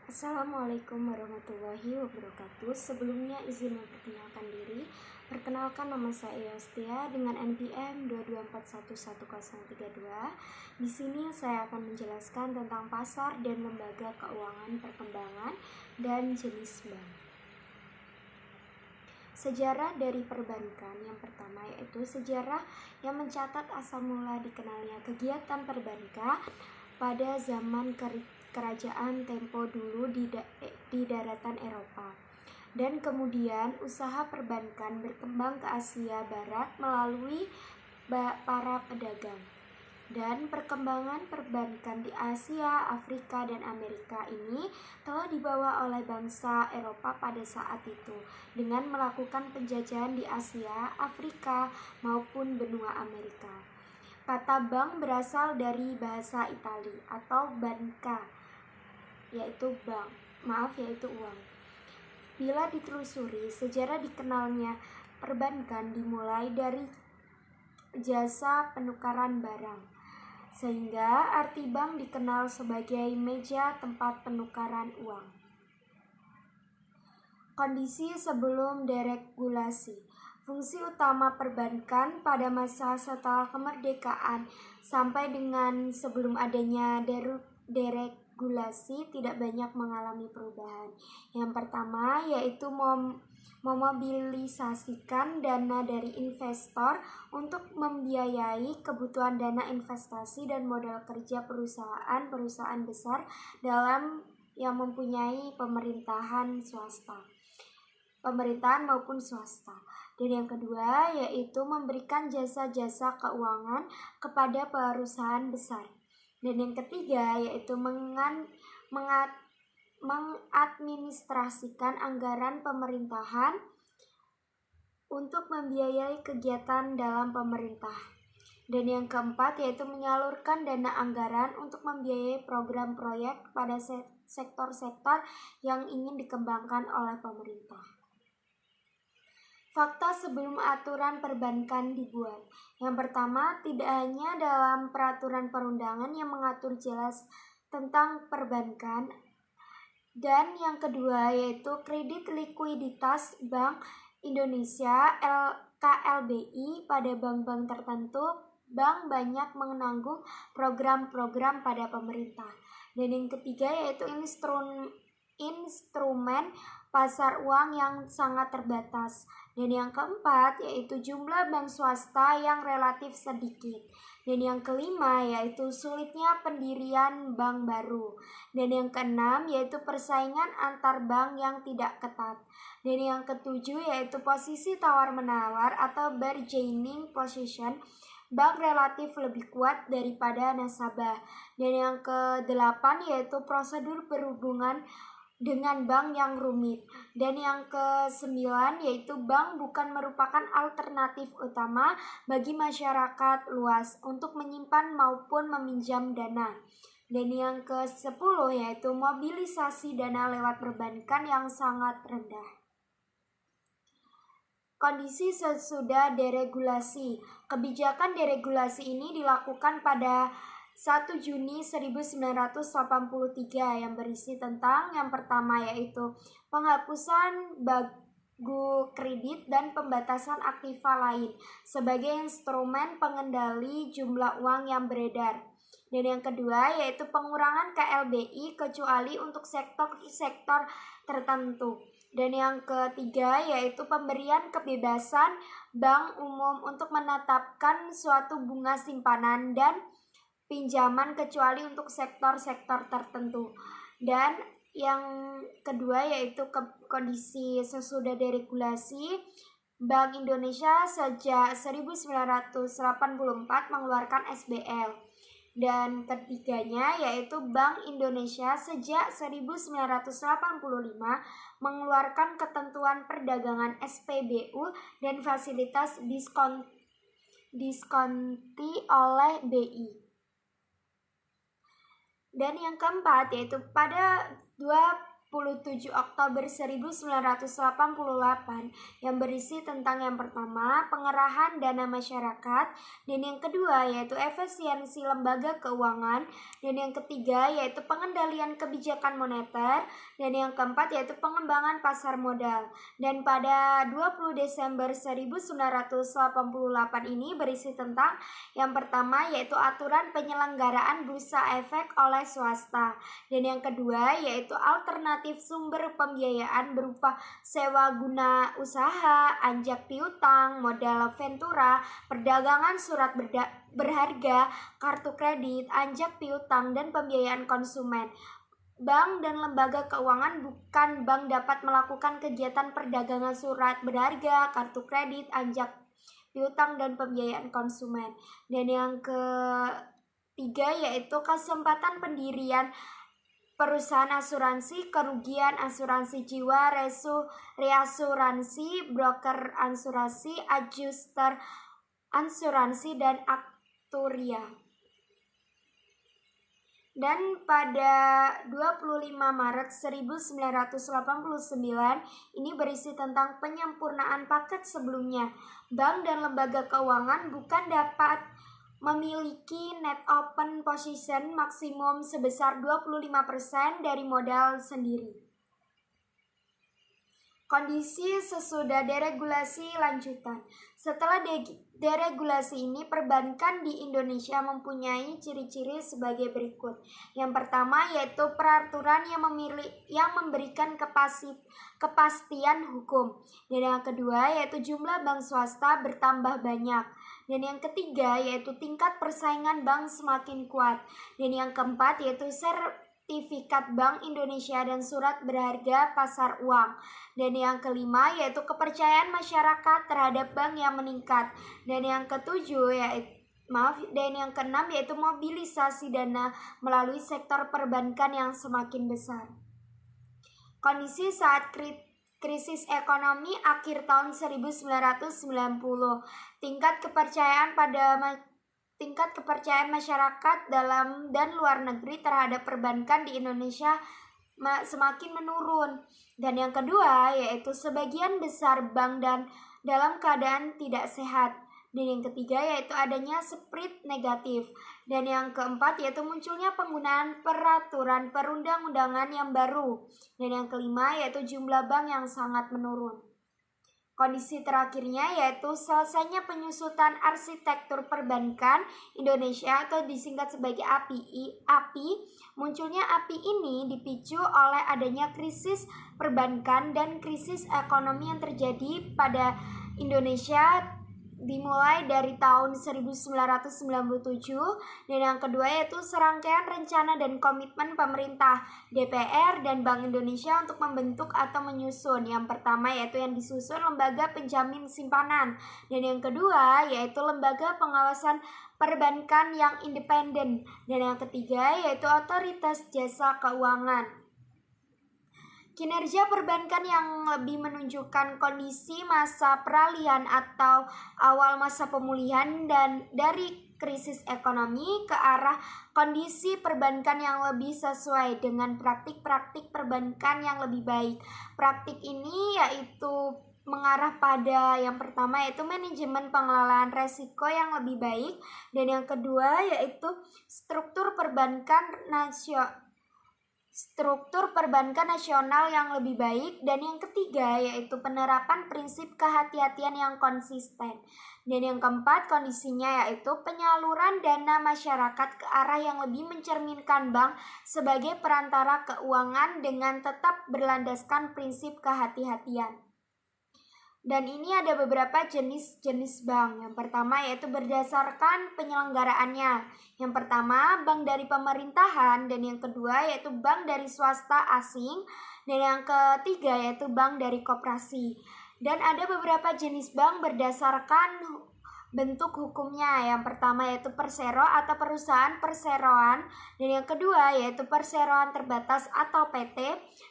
Assalamualaikum warahmatullahi wabarakatuh. Sebelumnya izin memperkenalkan diri. Perkenalkan, nama saya Yostia dengan NPM 224111032. Di sini saya akan menjelaskan tentang pasar dan lembaga keuangan perkembangan dan jenis bank. Sejarah dari perbankan. Yang pertama yaitu sejarah yang mencatat asal mula dikenalnya kegiatan perbankan pada zaman kerajaan tempo dulu di daratan Eropa, dan kemudian usaha perbankan berkembang ke Asia Barat melalui para pedagang. Dan perkembangan perbankan di Asia, Afrika, dan Amerika ini telah dibawa oleh bangsa Eropa pada saat itu dengan melakukan penjajahan di Asia, Afrika, maupun benua Amerika. Kata bank berasal dari bahasa Itali atau banca, yaitu uang. Bila ditelusuri, sejarah dikenalnya perbankan dimulai dari jasa penukaran barang, sehingga arti bank dikenal sebagai meja tempat penukaran uang. Kondisi sebelum deregulasi. Fungsi utama perbankan pada masa setelah kemerdekaan sampai dengan sebelum adanya deregulasi tidak banyak mengalami perubahan. Yang pertama yaitu memobilisasikan dana dari investor untuk membiayai kebutuhan dana investasi dan modal kerja perusahaan besar dalam yang mempunyai pemerintahan maupun swasta. Dan yang kedua yaitu memberikan jasa-jasa keuangan kepada perusahaan besar. Dan yang ketiga yaitu mengadministrasikan anggaran pemerintahan untuk membiayai kegiatan dalam pemerintah. Dan yang keempat yaitu menyalurkan dana anggaran untuk membiayai program proyek pada sektor-sektor yang ingin dikembangkan oleh pemerintah. Fakta sebelum aturan perbankan dibuat. Yang pertama, tidak hanya dalam peraturan perundangan yang mengatur jelas tentang perbankan, dan yang kedua yaitu kredit likuiditas Bank Indonesia KLBI pada bank-bank tertentu. Bank banyak menanggung program-program pada pemerintah. Dan yang ketiga yaitu instrumen pasar uang yang sangat terbatas. Dan yang keempat yaitu jumlah bank swasta yang relatif sedikit. Dan yang kelima yaitu sulitnya pendirian bank baru. Dan yang keenam yaitu persaingan antar bank yang tidak ketat. Dan yang ketujuh yaitu posisi tawar-menawar atau bargaining position. Bank relatif lebih kuat daripada nasabah. Dan yang kedelapan yaitu prosedur berhubungan dengan bank yang rumit. Dan yang ke-9 yaitu bank bukan merupakan alternatif utama bagi masyarakat luas untuk menyimpan maupun meminjam dana. Dan yang ke-10 yaitu mobilisasi dana lewat perbankan yang sangat rendah. Kondisi sesudah deregulasi. Kebijakan deregulasi ini dilakukan pada 1 Juni 1983 yang berisi tentang yang pertama yaitu penghapusan bagu kredit dan pembatasan aktiva lain sebagai instrumen pengendali jumlah uang yang beredar. Dan yang kedua yaitu pengurangan KLBI kecuali untuk sektor-sektor tertentu. Dan yang ketiga yaitu pemberian kebebasan bank umum untuk menetapkan suatu bunga simpanan dan pinjaman kecuali untuk sektor-sektor tertentu. Dan yang kedua yaitu kondisi sesudah deregulasi. Bank Indonesia sejak 1984 mengeluarkan SBL. Dan ketiganya yaitu Bank Indonesia sejak 1985 mengeluarkan ketentuan perdagangan SPBU dan fasilitas diskonti oleh BI. Dan yang keempat yaitu pada 2 Oktober 1988 yang berisi tentang yang pertama, pengerahan dana masyarakat, dan yang kedua yaitu efisiensi lembaga keuangan, dan yang ketiga yaitu pengendalian kebijakan moneter, dan yang keempat yaitu pengembangan pasar modal. Dan pada 20 Desember 1988 ini berisi tentang yang pertama yaitu aturan penyelenggaraan bursa efek oleh swasta, dan yang kedua yaitu alternatif sumber pembiayaan berupa sewa guna usaha, anjak piutang, modal ventura, perdagangan surat berharga, kartu kredit, anjak piutang, dan pembiayaan konsumen. Bank dan lembaga keuangan bukan bank dapat melakukan kegiatan perdagangan surat berharga, kartu kredit, anjak piutang, dan pembiayaan konsumen. Dan yang ketiga yaitu kesempatan pendirian perusahaan asuransi, kerugian, asuransi jiwa, reasuransi, broker asuransi, adjuster asuransi, dan aktuaria. Dan pada 25 Maret 1989 ini berisi tentang penyempurnaan paket sebelumnya. Bank dan lembaga keuangan bukan dapat memiliki net open position maksimum sebesar 25% dari modal sendiri. Kondisi sesudah deregulasi lanjutan. Setelah deregulasi ini, perbankan di Indonesia mempunyai ciri-ciri sebagai berikut. Yang pertama yaitu peraturan yang memberikan kepastian hukum. Dan yang kedua yaitu jumlah bank swasta bertambah banyak. Dan yang ketiga yaitu tingkat persaingan bank semakin kuat. Dan yang keempat yaitu sertifikat Bank Indonesia dan surat berharga pasar uang. Dan yang kelima yaitu kepercayaan masyarakat terhadap bank yang meningkat. Dan yang ketujuh dan yang keenam yaitu mobilisasi dana melalui sektor perbankan yang semakin besar. Kondisi saat krisis ekonomi akhir tahun 1990, tingkat kepercayaan masyarakat dalam dan luar negeri terhadap perbankan di Indonesia semakin menurun. Dan yang kedua yaitu sebagian besar bank dan dalam keadaan tidak sehat. Dan yang ketiga yaitu adanya spread negatif. Dan yang keempat yaitu munculnya penggunaan peraturan perundang-undangan yang baru. Dan yang kelima yaitu jumlah bank yang sangat menurun. Kondisi terakhirnya yaitu selesainya penyusutan arsitektur perbankan Indonesia atau disingkat sebagai API. Munculnya API ini dipicu oleh adanya krisis perbankan dan krisis ekonomi yang terjadi pada Indonesia dimulai dari tahun 1997. Dan yang kedua yaitu serangkaian rencana dan komitmen pemerintah, DPR, dan Bank Indonesia untuk membentuk atau menyusun. Yang pertama yaitu yang disusun lembaga penjamin simpanan. Dan yang kedua yaitu lembaga pengawasan perbankan yang independen. Dan yang ketiga yaitu otoritas jasa keuangan. Kinerja perbankan yang lebih menunjukkan kondisi masa peralihan atau awal masa pemulihan dan dari krisis ekonomi ke arah kondisi perbankan yang lebih sesuai dengan praktik-praktik perbankan yang lebih baik. Praktik ini yaitu mengarah pada yang pertama yaitu manajemen pengelolaan resiko yang lebih baik, dan yang kedua yaitu struktur perbankan nasional yang lebih baik, dan yang ketiga yaitu penerapan prinsip kehati-hatian yang konsisten, dan yang keempat kondisinya yaitu penyaluran dana masyarakat ke arah yang lebih mencerminkan bank sebagai perantara keuangan dengan tetap berlandaskan prinsip kehati-hatian. Dan ini ada beberapa jenis bank. Yang pertama yaitu berdasarkan penyelenggaraannya. Yang pertama bank dari pemerintahan, dan yang kedua yaitu bank dari swasta asing, dan yang ketiga yaitu bank dari koperasi. Dan ada beberapa jenis bank berdasarkan bentuk hukumnya. Yang pertama yaitu persero atau perusahaan perseroan, dan yang kedua yaitu perseroan terbatas atau PT,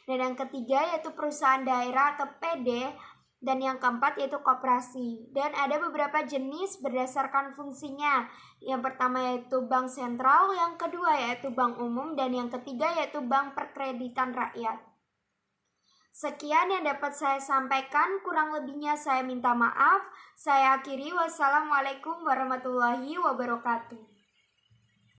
dan yang ketiga yaitu perusahaan daerah atau PD, dan yang keempat yaitu koperasi. Dan ada beberapa jenis berdasarkan fungsinya. Yang pertama yaitu bank sentral, yang kedua yaitu bank umum, dan yang ketiga yaitu bank perkreditan rakyat. Sekian yang dapat saya sampaikan, kurang lebihnya saya minta maaf. Saya akhiri, wassalamualaikum warahmatullahi wabarakatuh.